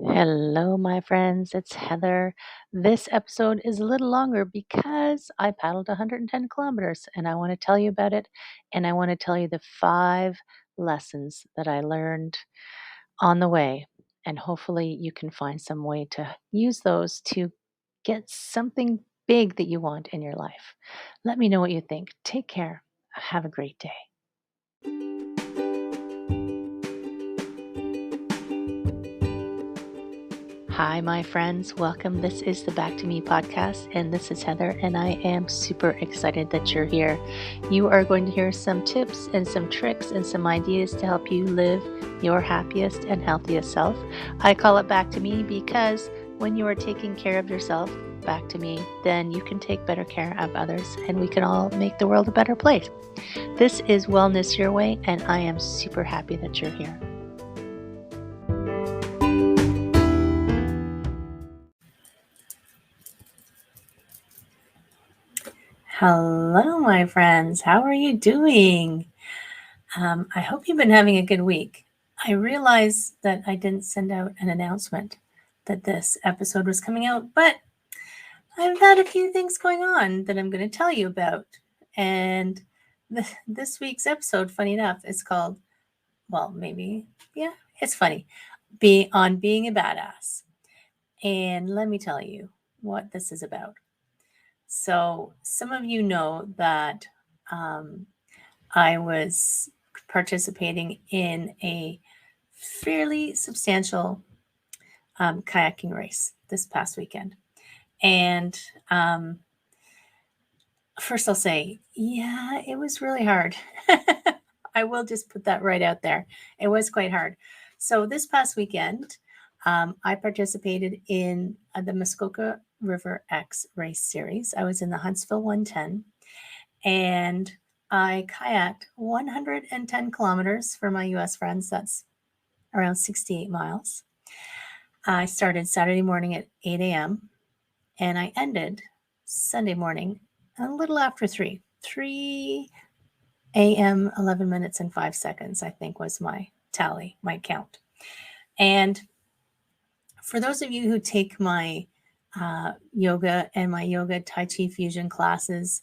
Hello, my friends. It's Heather. This episode is a little longer because I paddled 110 kilometers and I want to tell you about it. And I want to tell you the 5 lessons that I learned on the way. And hopefully, you can find some way to use those to get something big that you want in your life. Let me know what you think. Take care. Have a great day. Hi, my friends. Welcome. This is the Back to Me podcast, and this is Heather, and I am super excited that you're here. You are going to hear some tips and some tricks and some ideas to help you live your happiest and healthiest self. I call it Back to Me because when you are taking care of yourself, back to me, then you can take better care of others, and we can all make the world a better place. This is Wellness Your Way, and I am super happy that you're here. Hello, my friends. How are you doing? I hope you've been having a good week. I realized that I didn't send out an announcement that this episode was coming out, but I've had a few things going on that I'm going to tell you about. And this week's episode, funny enough, is called, it's funny, On Being A Baddass. And let me tell you what this is about. So some of you know that I was participating in a fairly substantial kayaking race this past weekend. And first I'll say, yeah, it was really hard. I will just put that right out there. It was quite hard. So this past weekend, I participated in the Muskoka River X race series. I was in the Huntsville 110, and I kayaked 110 kilometers for my US friends. That's around 68 miles. I started Saturday morning at 8 a.m. and I ended Sunday morning a little after 3 a.m., 11 minutes and 5 seconds, I think was my tally, my count. And for those of you who take my yoga and my yoga Tai Chi fusion classes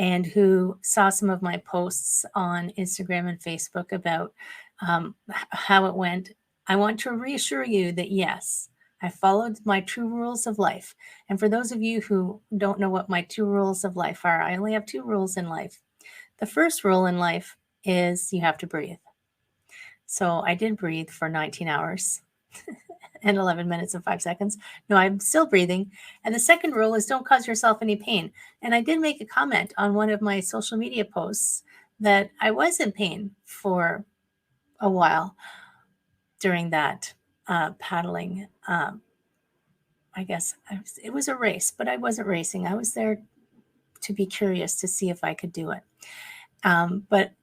and who saw some of my posts on Instagram and Facebook about how it went, I want to reassure you that yes, I followed my 2 rules of life. And for those of you who don't know what my 2 rules of life are, I only have 2 rules in life. The first rule in life is you have to breathe. So I did breathe for 19 hours and 11 minutes and 5 seconds. No, I'm still breathing. And the second rule is don't cause yourself any pain. And I did make a comment on one of my social media posts that I was in pain for a while during that paddling. I guess it was a race, but I wasn't racing. I was there to be curious to see if I could do it. But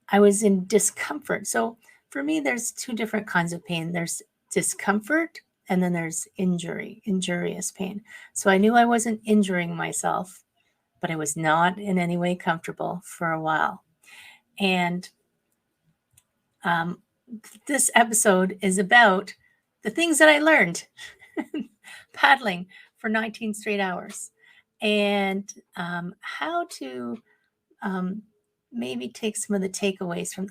I was in discomfort. So for me, there's 2 different kinds of pain. There's discomfort, and then there's injurious pain. So I knew I wasn't injuring myself, but I was not in any way comfortable for a while. And this episode is about the things that I learned paddling for 19 straight hours and how to maybe take some of the takeaways from,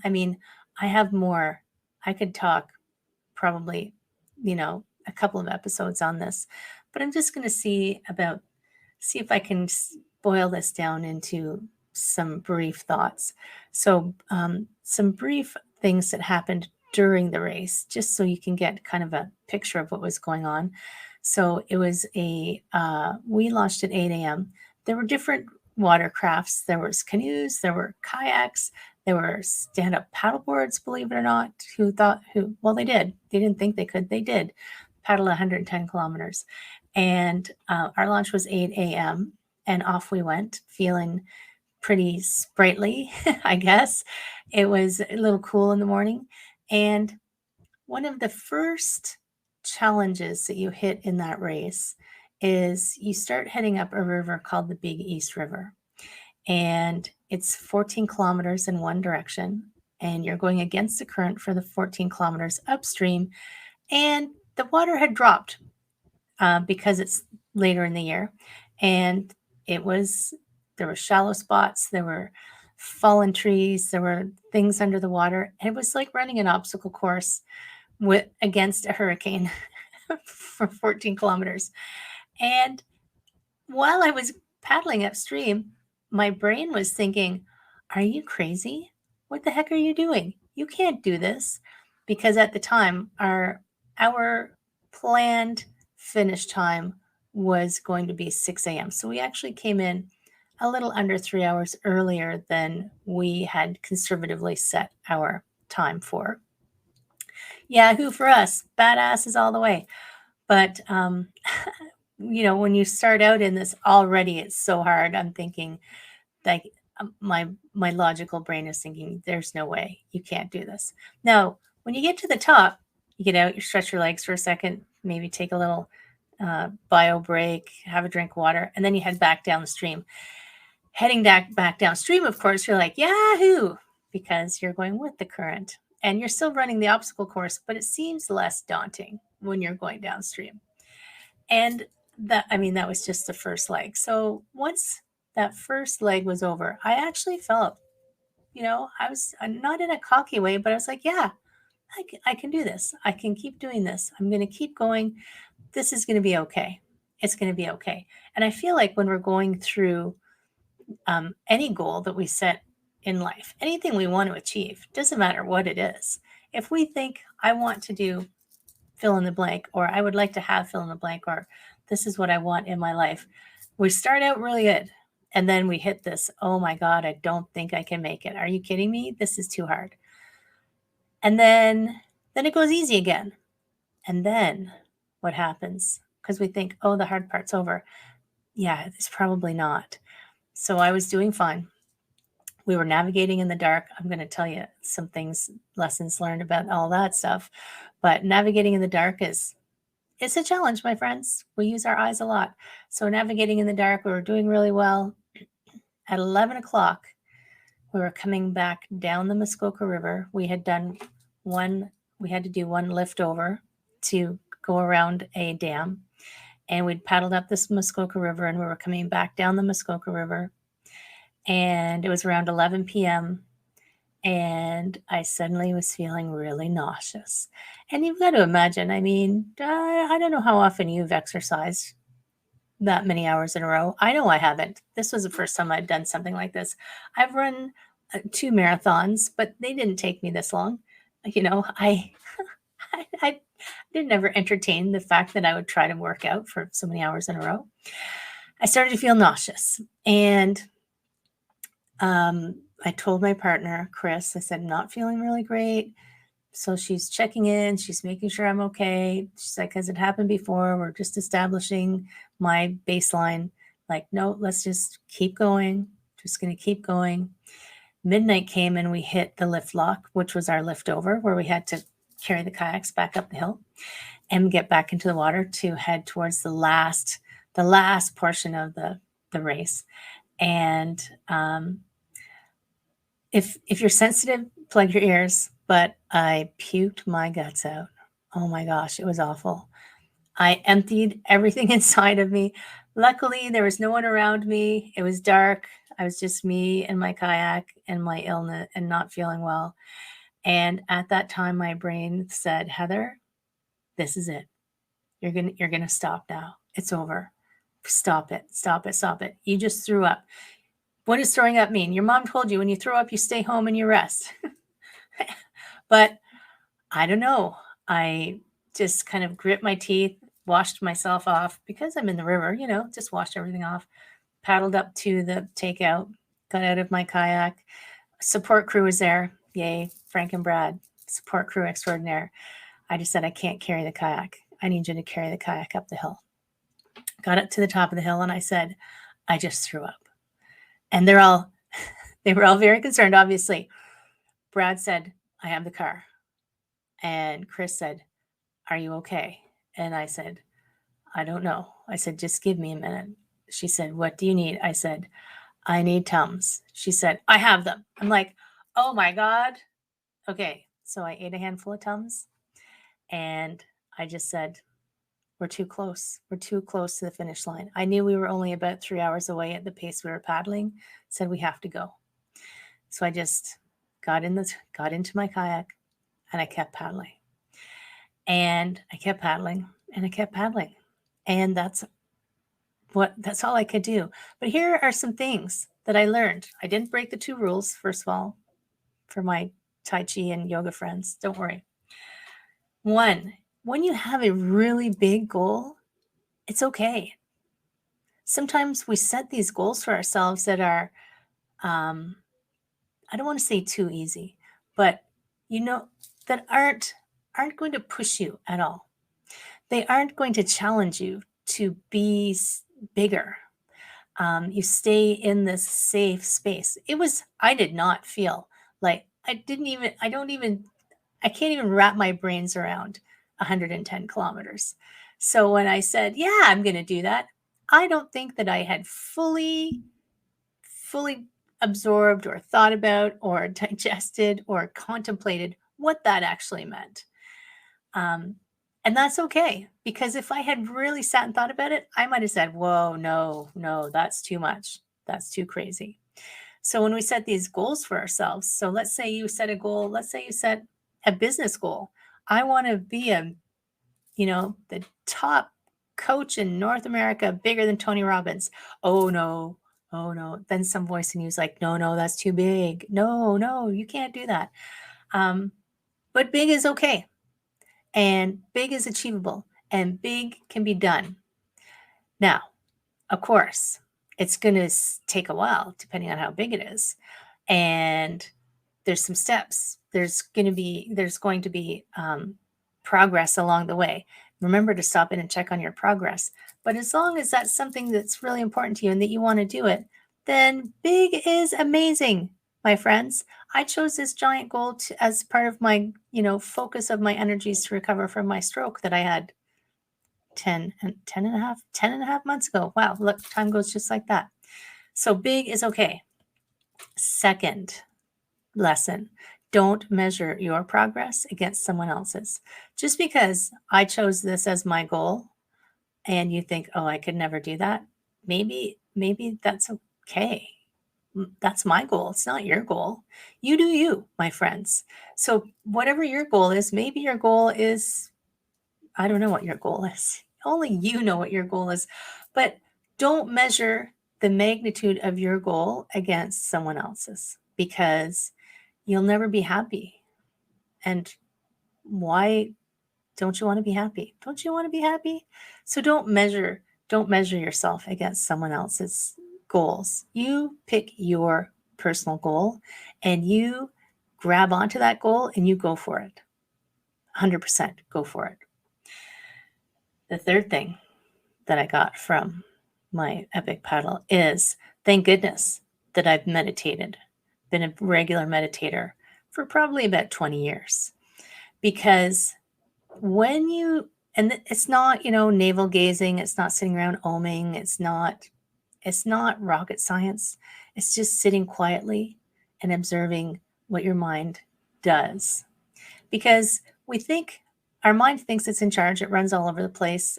I have more. I could talk probably, a couple of episodes on this, but I'm just going to see if I can boil this down into some brief thoughts. So some brief things that happened during the race, just so you can get kind of a picture of what was going on. So it was we launched at 8 a.m. There were different watercrafts. There was canoes, there were kayaks, there were stand-up paddleboards, believe it or not, they did. They didn't think they could. They did paddle 110 kilometers. And our launch was 8 a.m. and off we went, feeling pretty sprightly, I guess. It was a little cool in the morning. And one of the first challenges that you hit in that race is you start heading up a river called the Big East River. And it's 14 kilometers in one direction. And you're going against the current for the 14 kilometers upstream. And the water had dropped because it's later in the year, and there were shallow spots, there were fallen trees, there were things under the water. And it was like running an obstacle course against a hurricane for 14 kilometers. And while I was paddling upstream, my brain was thinking, are you crazy? What the heck are you doing? You can't do this. Because at the time, our planned finish time was going to be 6 a.m. So we actually came in a little under 3 hours earlier than we had conservatively set our time for. Yahoo for us, badasses all the way. But when you start out in this already, it's so hard. I'm thinking, like, my logical brain is thinking, there's no way you can't do this. Now, when you get to the top, you get out, you stretch your legs for a second, maybe take a little bio break, have a drink of water, and then you head back down the stream. Heading back downstream, of course, you're like, yahoo, because you're going with the current and you're still running the obstacle course, but it seems less daunting when you're going downstream. And that was just the first leg. So once that first leg was over, I actually felt, I was not in a cocky way, but I was like, yeah, I can do this. I can keep doing this. I'm going to keep going. This is going to be okay. It's going to be okay. And I feel like when we're going through any goal that we set in life, anything we want to achieve, doesn't matter what it is. If we think I want to do fill in the blank, or I would like to have fill in the blank, or this is what I want in my life, we start out really good. And then we hit this, oh my God, I don't think I can make it. Are you kidding me? This is too hard. And then it goes easy again. And then what happens? Because we think, oh, the hard part's over. Yeah, it's probably not. So I was doing fine. We were navigating in the dark. I'm going to tell you some things, lessons learned about all that stuff. But navigating in the dark it's a challenge, my friends. We use our eyes a lot. So navigating in the dark, we were doing really well. At 11 o'clock, we were coming back down the Muskoka River. We had to do one lift over to go around a dam. And we'd paddled up this Muskoka River, and we were coming back down the Muskoka River. And it was around 11 p.m. And I suddenly was feeling really nauseous. And you've got to imagine, I don't know how often you've exercised that many hours in a row. I know I haven't. This was the first time I'd done something like this. I've run 2 marathons, but they didn't take me this long. I didn't ever entertain the fact that I would try to work out for so many hours in a row. I started to feel nauseous. And I told my partner, Chris, I said, I'm not feeling really great. So she's checking in. She's making sure I'm okay. She's like, has it happened before? We're just establishing my baseline. Like, no, let's just keep going. Just going to keep going. Midnight came and we hit the lift lock, which was our lift over, where we had to carry the kayaks back up the hill and get back into the water to head towards the last portion of the race. And if you're sensitive, plug your ears. But I puked my guts out. Oh my gosh, it was awful. I emptied everything inside of me. Luckily, there was no one around me. It was dark. I was just me and my kayak and my illness and not feeling well. And at that time, my brain said, Heather, this is it. You're gonna stop now. It's over. Stop it. Stop it. Stop it. You just threw up. What does throwing up mean? Your mom told you when you throw up, you stay home and you rest. But I don't know. I just kind of grit my teeth, washed myself off because I'm in the river, just washed everything off, paddled up to the takeout, got out of my kayak. Support crew was there. Yay, Frank and Brad, support crew extraordinaire. I just said, I can't carry the kayak. I need you to carry the kayak up the hill. Got up to the top of the hill and I said, I just threw up. And they were all very concerned, obviously. Brad said, I have the car. And Chris said, are you okay? And I said, I don't know. I said, just give me a minute. She said, what do you need? I said, I need Tums. She said, I have them. I'm like, oh my God. Okay. So I ate a handful of Tums and I just said, we're too close. We're too close to the finish line. I knew we were only about 3 hours away at the pace we were paddling. Said we have to go. So I just got into my kayak and I kept paddling. And I kept paddling and I kept paddling. And that's all I could do. But here are some things that I learned. I didn't break the 2 rules, first of all, for my Tai Chi and yoga friends. Don't worry. 1, when you have a really big goal, it's okay. Sometimes we set these goals for ourselves that are, I don't want to say too easy, but that aren't going to push you at all. They aren't going to challenge you to be bigger. You stay in this safe space. I did not feel like I can't even wrap my brains around 110 kilometers. So when I said, yeah, I'm going to do that, I don't think that I had fully absorbed or thought about or digested or contemplated what that actually meant. And that's okay, because if I had really sat and thought about it, I might have said, whoa, no, that's too much. That's too crazy. So when we set these goals for ourselves, so let's say you set a goal, let's say you set a business goal. I want to be the top coach in North America, bigger than Tony Robbins. Oh no. Then some voice in you is like, no, that's too big. No, you can't do that. But big is okay. And big is achievable. And big can be done. Now, of course, it's going to take a while, depending on how big it is. And there's some steps. There's going to be progress along the way. Remember to stop in and check on your progress. But as long as that's something that's really important to you and that you want to do it, then big is amazing, my friends. I chose this giant goal as part of my, focus of my energies to recover from my stroke that I had 10 and a half months ago. Wow, look, time goes just like that. So big is okay. Second lesson, don't measure your progress against someone else's. Just because I chose this as my goal and you think, oh, I could never do that, maybe that's okay. That's my goal. It's not your goal. You do you, my friends. So whatever your goal is, maybe your goal is, I don't know what your goal is. Only you know what your goal is. But don't measure the magnitude of your goal against someone else's, because you'll never be happy. And why don't you want to be happy? Don't you want to be happy? So don't measure yourself against someone else's goals. You pick your personal goal and you grab onto that goal and you go for it. 100% go for it. The third thing that I got from my epic paddle is, thank goodness that I've meditated, been a regular meditator for probably about 20 years. Because it's not, navel gazing, it's not sitting around oming, it's not rocket science. It's just sitting quietly and observing what your mind does. Because our mind thinks it's in charge. It runs all over the place.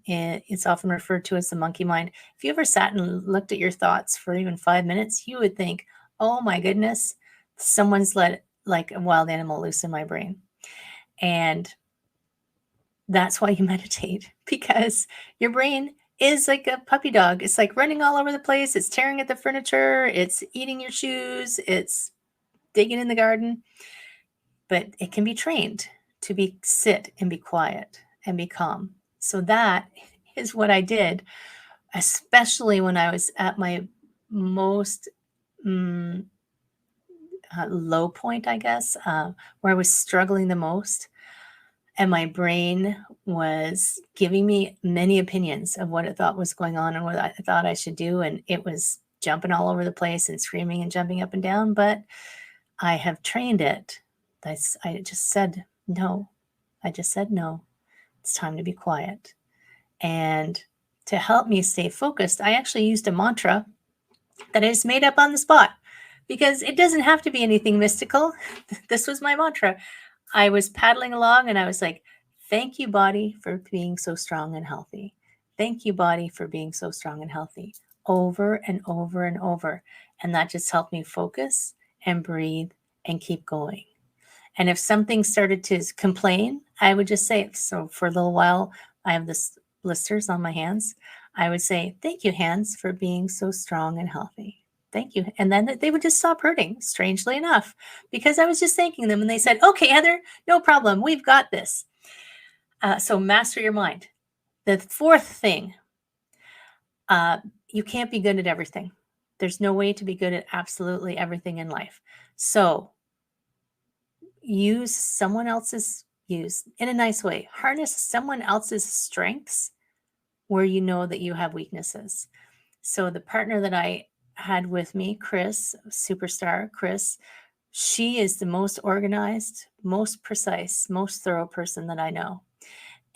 It's often referred to as the monkey mind. If you ever sat and looked at your thoughts for even 5 minutes, you would think, oh my goodness, someone's let like a wild animal loose in my brain. And that's why you meditate, because your brain is like a puppy dog. It's like running all over the place. It's tearing at the furniture. It's eating your shoes. It's digging in the garden. But it can be trained to sit and be quiet and be calm. So that is what I did, especially when I was at my most low point, I guess, where I was struggling the most. And my brain was giving me many opinions of what it thought was going on and what I thought I should do. And it was jumping all over the place and screaming and jumping up and down. But I have trained it. I just said no. It's time to be quiet. And to help me stay focused, I actually used a mantra that I just made up on the spot, because it doesn't have to be anything mystical. This was my mantra. I was paddling along and I was like, Thank you, body, for being so strong and healthy. Thank you, body, for being so strong and healthy. Over and over and over. And that just helped me focus and breathe and keep going. And if something started to complain, I would just say, so for a little while, I have this blisters on my hands. I would say, thank you, hands, for being so strong and healthy. Thank you. And then they would just stop hurting, strangely enough, because I was just thanking them. And they said, okay, Heather, no problem. We've got this. So master your mind. The fourth thing, you can't be good at everything. There's no way to be good at absolutely everything in life. So use someone else's use in a nice way. Harness someone else's strengths where you know that you have weaknesses. So the partner that I had with me, Chris, superstar Chris, she is the most organized, most precise, most thorough person that I know.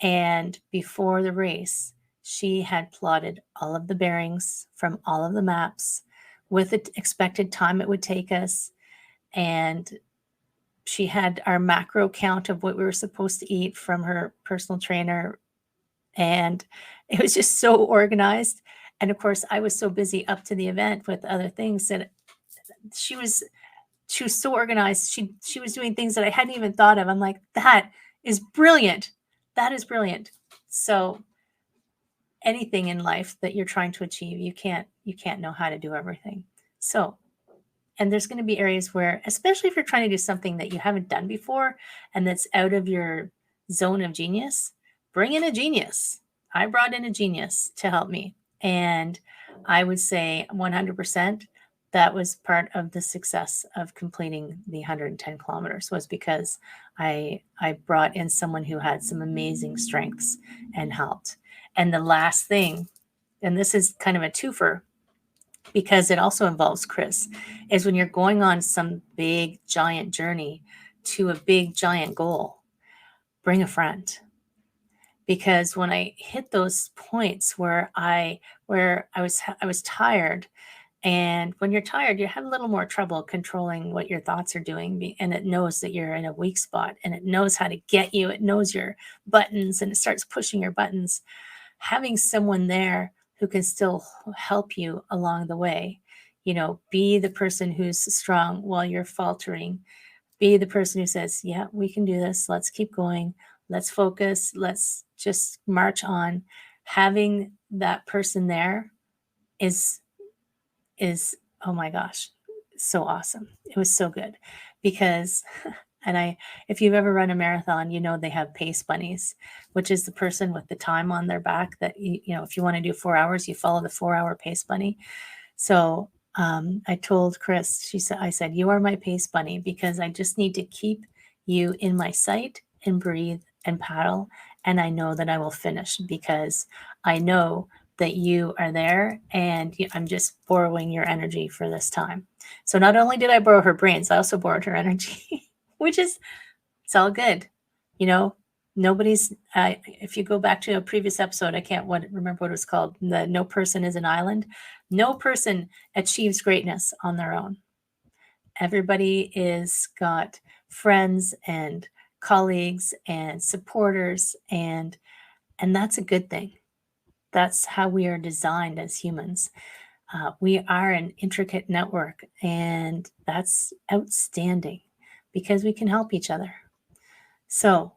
And before the race, she had plotted all of the bearings from all of the maps with the expected time it would take us. And she had our macro count of what we were supposed to eat from her personal trainer. And it was just so organized. And of course, I was so busy up to the event with other things that she was so organized. She was doing things that I hadn't even thought of. I'm like, that is brilliant. That is brilliant. So anything in life that you're trying to achieve, you can't know how to do everything. So, and there's going to be areas where, especially if you're trying to do something that you haven't done before and that's out of your zone of genius, bring in a genius. I brought in a genius to help me. And I would say 100% that was part of the success of completing the 110 kilometers, was because I brought in someone who had some amazing strengths and helped. And the last thing, and this is kind of a twofer because it also involves Chris, is when you're going on some big giant journey to a big giant goal, bring a friend. Because when I hit those points where I was tired, and when you're tired, you have a little more trouble controlling what your thoughts are doing, and it knows that you're in a weak spot, and it knows how to get you. It knows your buttons, and it starts pushing your buttons. Having someone there who can still help you along the way, be the person who's strong while you're faltering. Be the person who says, yeah, we can do this. Let's keep going. Let's focus. Let's just march on. Having that person there is, oh my gosh, so awesome. It was so good because, if you've ever run a marathon, they have pace bunnies, which is the person with the time on their back that, if you want to do 4 hours, you follow the 4-hour pace bunny. So I told Chris, I said, you are my pace bunny because I just need to keep you in my sight and breathe and paddle. And I know that I will finish because I know that you are there and I'm just borrowing your energy for this time. So not only did I borrow her brains, I also borrowed her energy, which is, it's all good. Nobody's, if you go back to a previous episode, I can't remember what it was called. The No Person is an Island. No person achieves greatness on their own. Everybody is got friends and colleagues and supporters, and that's a good thing. That's how we are designed as humans. We are an intricate network, and that's outstanding because we can help each other. So,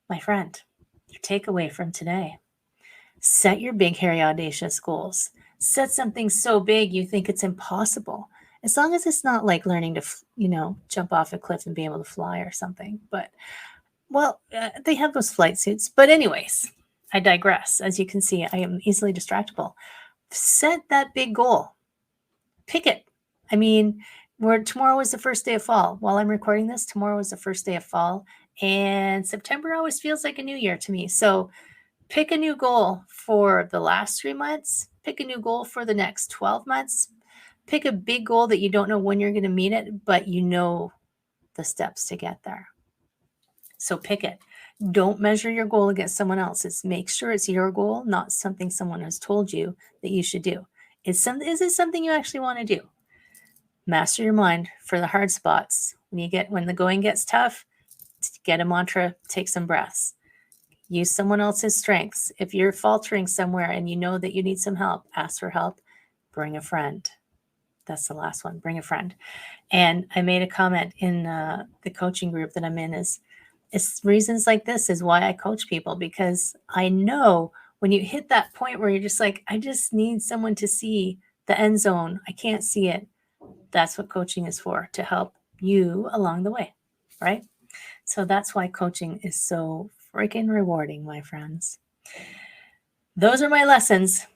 my friend, your takeaway from today: set your big, hairy, audacious goals. Set something so big you think it's impossible. As long as it's not like learning to, jump off a cliff and be able to fly or something. But, they have those flight suits. But anyways, I digress. As you can see, I am easily distractible. Set that big goal. Pick it. I mean, tomorrow is the first day of fall. While I'm recording this, tomorrow is the first day of fall. And September always feels like a new year to me. So pick a new goal for the last 3 months. Pick a new goal for the next 12 months. Pick a big goal that you don't know when you're going to meet it, but you know the steps to get there. So pick it. Don't measure your goal against someone else's. Make sure it's your goal, not something someone has told you that you should do. Is it something you actually want to do? Master your mind for the hard spots. When the going gets tough, get a mantra, take some breaths. Use someone else's strengths. If you're faltering somewhere and you know that you need some help, ask for help. Bring a friend. That's the last one. Bring a friend. And I made a comment in the coaching group that I'm in is it's reasons like this is why I coach people, because I know when you hit that point where you're just like, I just need someone to see the end zone. I can't see it. That's what coaching is for, to help you along the way, right? So that's why coaching is so freaking rewarding, my friends. Those are my lessons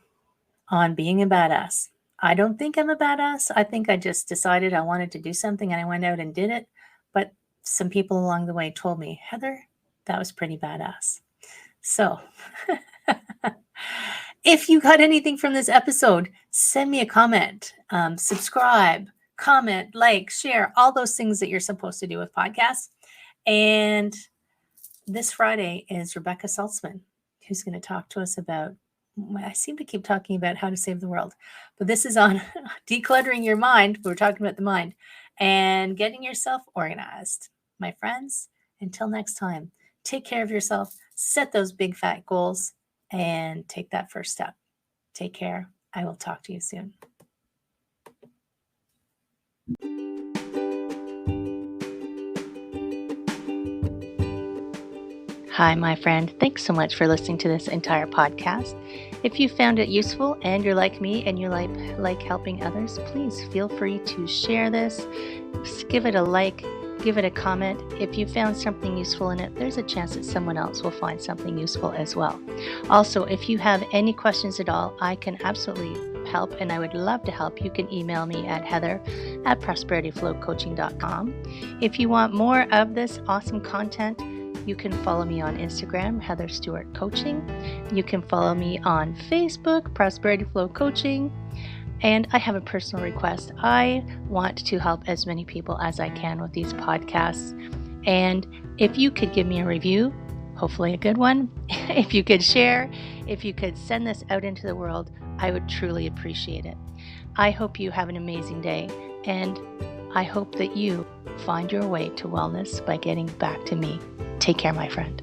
on being a badass. I don't think I'm a badass. I think I just decided I wanted to do something and I went out and did it. But some people along the way told me, Heather, that was pretty badass. So if you got anything from this episode, send me a comment, subscribe, comment, like, share, all those things that you're supposed to do with podcasts. And this Friday is Rebecca Saltzman, who's going to talk to us about, I seem to keep talking about how to save the world, but this is on decluttering your mind. We're talking about the mind and getting yourself organized. My friends, until next time, take care of yourself, set those big fat goals, and take that first step. Take care. I will talk to you soon. Hi, my friend. Thanks so much for listening to this entire podcast. If you found it useful and you're like me and you like helping others, please feel free to share this. Just give it a like, give it a comment. If you found something useful in it, there's a chance that someone else will find something useful as well. Also, if you have any questions at all, I can absolutely help, and I would love to help. You can email me at heather@prosperityflowcoaching.com. If you want more of this awesome content, you can follow me on Instagram, Heather Stewart Coaching. You can follow me on Facebook, Prosperity Flow Coaching. And I have a personal request. I want to help as many people as I can with these podcasts. And if you could give me a review, hopefully a good one, if you could share, if you could send this out into the world, I would truly appreciate it. I hope you have an amazing day, and I hope that you find your way to wellness by getting back to me. Take care, my friend.